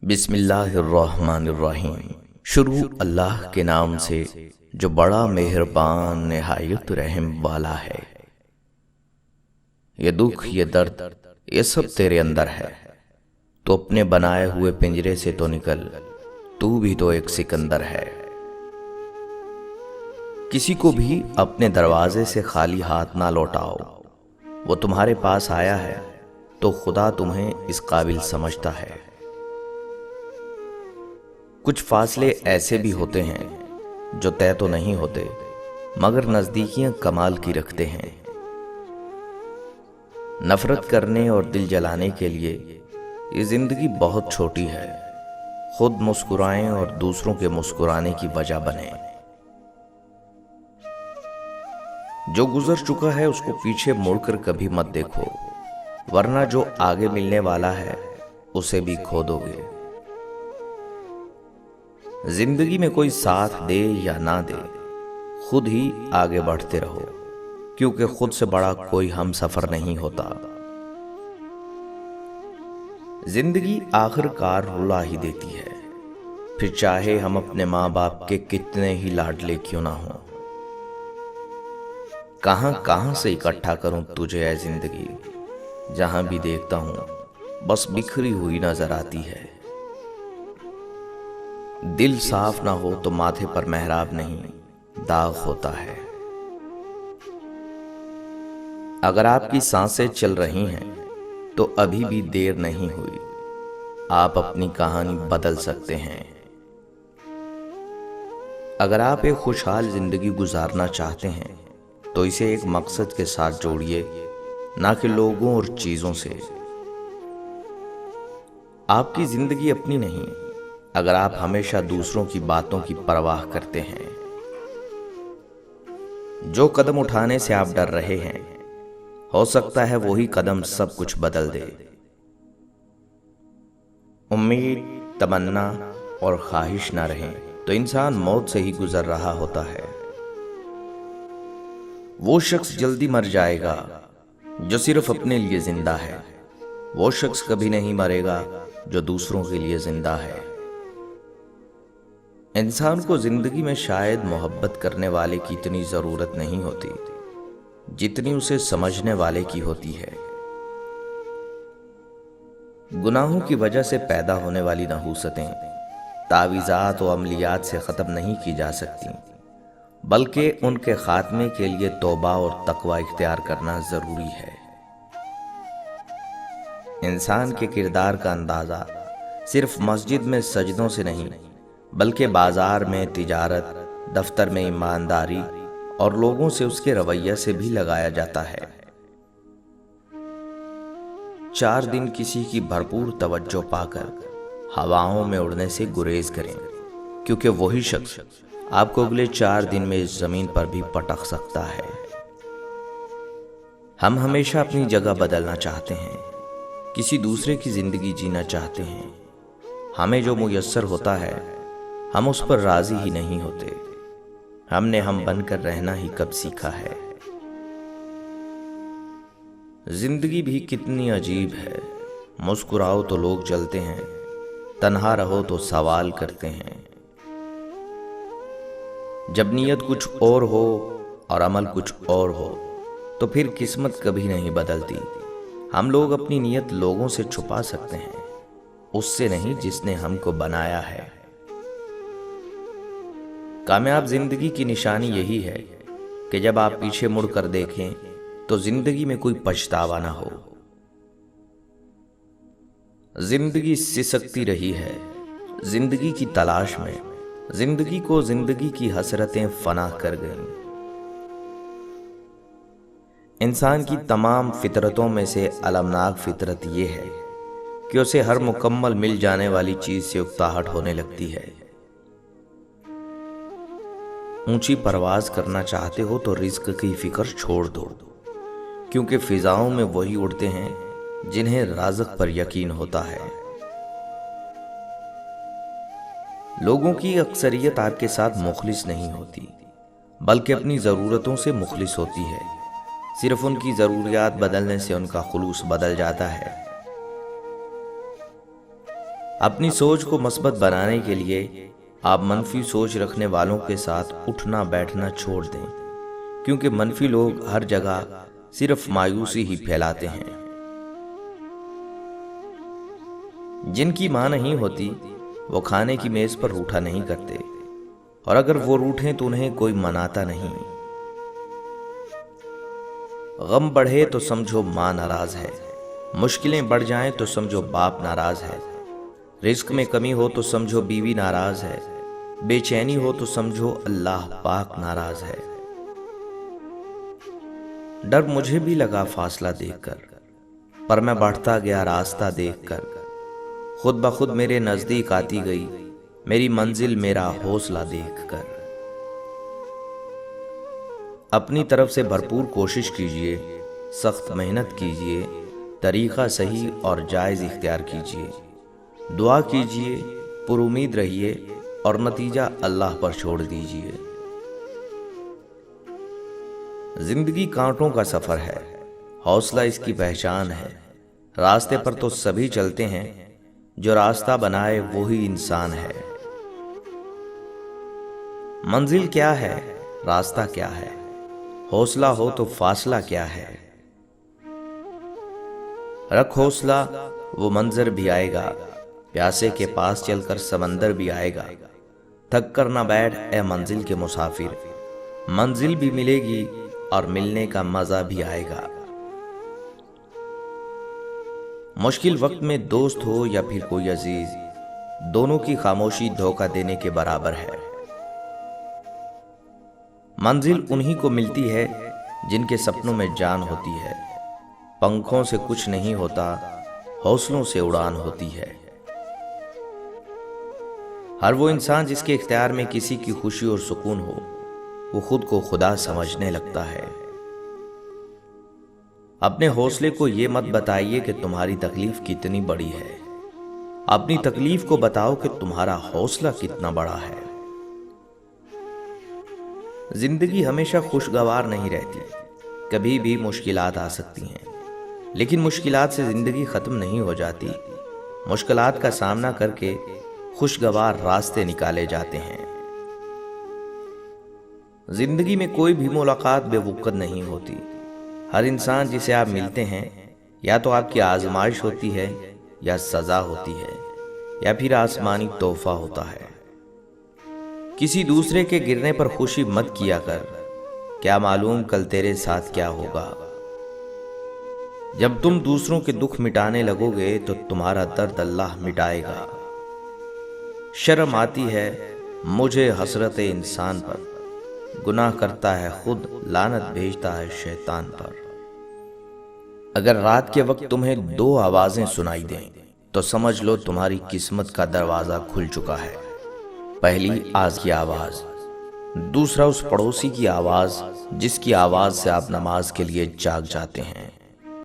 بسم اللہ الرحمن الرحیم۔ شروع اللہ کے نام سے جو بڑا مہربان نہایت رحم والا ہے۔ یہ دکھ، یہ درد، یہ سب تیرے اندر ہے۔ تو اپنے بنائے ہوئے پنجرے سے تو نکل، تو بھی تو ایک سکندر ہے۔ کسی کو بھی اپنے دروازے سے خالی ہاتھ نہ لوٹاؤ۔ وہ تمہارے پاس آیا ہے تو خدا تمہیں اس قابل سمجھتا ہے۔ کچھ فاصلے ایسے بھی ہوتے ہیں جو طے تو نہیں ہوتے، مگر نزدیکیاں کمال کی رکھتے ہیں۔ نفرت کرنے اور دل جلانے کے لیے یہ زندگی بہت چھوٹی ہے۔ خود مسکرائیں اور دوسروں کے مسکرانے کی وجہ بنیں۔ جو گزر چکا ہے اس کو پیچھے مڑ کر کبھی مت دیکھو، ورنہ جو آگے ملنے والا ہے اسے بھی کھو دو گے۔ زندگی میں کوئی ساتھ دے یا نہ دے، خود ہی آگے بڑھتے رہو، کیونکہ خود سے بڑا کوئی ہم سفر نہیں ہوتا۔ زندگی آخر کار رلا ہی دیتی ہے، پھر چاہے ہم اپنے ماں باپ کے کتنے ہی لاڈلے کیوں نہ ہوں۔ کہاں کہاں سے اکٹھا کروں تجھے اے زندگی، جہاں بھی دیکھتا ہوں بس بکھری ہوئی نظر آتی ہے۔ دل صاف نہ ہو تو ماتھے پر محراب نہیں، داغ ہوتا ہے۔ اگر آپ کی سانسیں چل رہی ہیں تو ابھی بھی دیر نہیں ہوئی، آپ اپنی کہانی بدل سکتے ہیں۔ اگر آپ ایک خوشحال زندگی گزارنا چاہتے ہیں تو اسے ایک مقصد کے ساتھ جوڑیے، نہ کہ لوگوں اور چیزوں سے۔ آپ کی زندگی اپنی نہیں اگر آپ ہمیشہ دوسروں کی باتوں کی پرواہ کرتے ہیں۔ جو قدم اٹھانے سے آپ ڈر رہے ہیں، ہو سکتا ہے وہی قدم سب کچھ بدل دے۔ امید، تمنا اور خواہش نہ رہیں تو انسان موت سے ہی گزر رہا ہوتا ہے۔ وہ شخص جلدی مر جائے گا جو صرف اپنے لیے زندہ ہے۔ وہ شخص کبھی نہیں مرے گا جو دوسروں کے لیے زندہ ہے۔ انسان کو زندگی میں شاید محبت کرنے والے کی اتنی ضرورت نہیں ہوتی جتنی اسے سمجھنے والے کی ہوتی ہے۔ گناہوں کی وجہ سے پیدا ہونے والی نحوستیں تعویذات و عملیات سے ختم نہیں کی جا سکتی، بلکہ ان کے خاتمے کے لیے توبہ اور تقوی اختیار کرنا ضروری ہے۔ انسان کے کردار کا اندازہ صرف مسجد میں سجدوں سے نہیں، بلکہ بازار میں تجارت، دفتر میں ایمانداری اور لوگوں سے اس کے رویہ سے بھی لگایا جاتا ہے۔ 4 دن کسی کی بھرپور توجہ پا کر ہواؤں میں اڑنے سے گریز کریں، کیونکہ وہی شخص آپ کو اگلے 4 دن میں اس زمین پر بھی پٹک سکتا ہے۔ ہم ہمیشہ اپنی جگہ بدلنا چاہتے ہیں، کسی دوسرے کی زندگی جینا چاہتے ہیں۔ ہمیں جو میسر ہوتا ہے ہم اس پر راضی ہی نہیں ہوتے۔ ہم نے ہم بن کر رہنا ہی کب سیکھا ہے۔ زندگی بھی کتنی عجیب ہے، مسکراؤ تو لوگ جلتے ہیں، تنہا رہو تو سوال کرتے ہیں۔ جب نیت کچھ اور ہو اور عمل کچھ اور ہو تو پھر قسمت کبھی نہیں بدلتی۔ ہم لوگ اپنی نیت لوگوں سے چھپا سکتے ہیں، اس سے نہیں جس نے ہم کو بنایا ہے۔ کامیاب زندگی کی نشانی یہی ہے کہ جب آپ پیچھے مڑ کر دیکھیں تو زندگی میں کوئی پچھتاوا نہ ہو۔ زندگی سسکتی رہی ہے زندگی کی تلاش میں، زندگی کو زندگی کی حسرتیں فنا کر گئیں۔ انسان کی تمام فطرتوں میں سے المناک فطرت یہ ہے کہ اسے ہر مکمل مل جانے والی چیز سے اکتاہٹ ہونے لگتی ہے۔ اونچی پرواز کرنا چاہتے ہو تو رزق کی فکر چھوڑ دو، کیونکہ فضاؤں میں وہی اڑتے ہیں جنہیں رازق پر یقین ہوتا ہے۔ لوگوں کی اکثریت آپ کے ساتھ مخلص نہیں ہوتی، بلکہ اپنی ضرورتوں سے مخلص ہوتی ہے۔ صرف ان کی ضروریات بدلنے سے ان کا خلوص بدل جاتا ہے۔ اپنی سوچ کو مثبت بنانے کے لیے آپ منفی سوچ رکھنے والوں کے ساتھ اٹھنا بیٹھنا چھوڑ دیں، کیونکہ منفی لوگ ہر جگہ صرف مایوسی ہی پھیلاتے ہیں۔ جن کی ماں نہیں ہوتی وہ کھانے کی میز پر روٹھا نہیں کرتے، اور اگر وہ روٹھیں تو انہیں کوئی مناتا نہیں۔ غم بڑھے تو سمجھو ماں ناراض ہے، مشکلیں بڑھ جائیں تو سمجھو باپ ناراض ہے، رزق میں کمی ہو تو سمجھو بیوی ناراض ہے، بے چینی ہو تو سمجھو اللہ پاک ناراض ہے۔ ڈر مجھے بھی لگا فاصلہ دیکھ کر، پر میں بڑھتا گیا راستہ دیکھ کر، خود بخود میرے نزدیک آتی گئی میری منزل میرا حوصلہ دیکھ کر۔ اپنی طرف سے بھرپور کوشش کیجئے، سخت محنت کیجئے، طریقہ صحیح اور جائز اختیار کیجئے، دعا کیجئے، پر امید رہیے اور نتیجہ اللہ پر چھوڑ دیجئے۔ زندگی کانٹوں کا سفر ہے، حوصلہ اس کی پہچان ہے۔ راستے پر تو سبھی چلتے ہیں، جو راستہ بنائے وہی انسان ہے۔ منزل کیا ہے، راستہ کیا ہے، حوصلہ ہو تو فاصلہ کیا ہے۔ رکھ حوصلہ، وہ منظر بھی آئے گا، پیاسے کے پاس چل کر سمندر بھی آئے گا۔ تھک کر نہ بیٹھ اے منزل کے مسافر، منزل بھی ملے گی اور ملنے کا مزہ بھی آئے گا۔ مشکل وقت میں دوست ہو یا پھر کوئی عزیز، دونوں کی خاموشی دھوکہ دینے کے برابر ہے۔ منزل انہی کو ملتی ہے جن کے سپنوں میں جان ہوتی ہے۔ پنکھوں سے کچھ نہیں ہوتا، حوصلوں سے اڑان ہوتی ہے۔ ہر وہ انسان جس کے اختیار میں کسی کی خوشی اور سکون ہو، وہ خود کو خدا سمجھنے لگتا ہے۔ اپنے حوصلے کو یہ مت بتائیے کہ تمہاری تکلیف کتنی بڑی ہے، اپنی تکلیف کو بتاؤ کہ تمہارا حوصلہ کتنا بڑا ہے۔ زندگی ہمیشہ خوشگوار نہیں رہتی، کبھی بھی مشکلات آ سکتی ہیں، لیکن مشکلات سے زندگی ختم نہیں ہو جاتی۔ مشکلات کا سامنا کر کے خوشگوار راستے نکالے جاتے ہیں۔ زندگی میں کوئی بھی ملاقات بے وقت نہیں ہوتی۔ ہر انسان جسے آپ ملتے ہیں، یا تو آپ کی آزمائش ہوتی ہے، یا سزا ہوتی ہے، یا پھر آسمانی تحفہ ہوتا ہے۔ کسی دوسرے کے گرنے پر خوشی مت کیا کر، کیا معلوم کل تیرے ساتھ کیا ہوگا۔ جب تم دوسروں کے دکھ مٹانے لگو گے تو تمہارا درد اللہ مٹائے گا۔ شرم آتی ہے مجھے حسرت انسان پر، گناہ کرتا ہے خود لعنت بھیجتا ہے شیطان پر۔ اگر رات کے وقت تمہیں دو آوازیں سنائی دیں تو سمجھ لو تمہاری قسمت کا دروازہ کھل چکا ہے۔ پہلی آج کی آواز، دوسرا اس پڑوسی کی آواز جس کی آواز سے آپ نماز کے لیے جاگ جاتے ہیں۔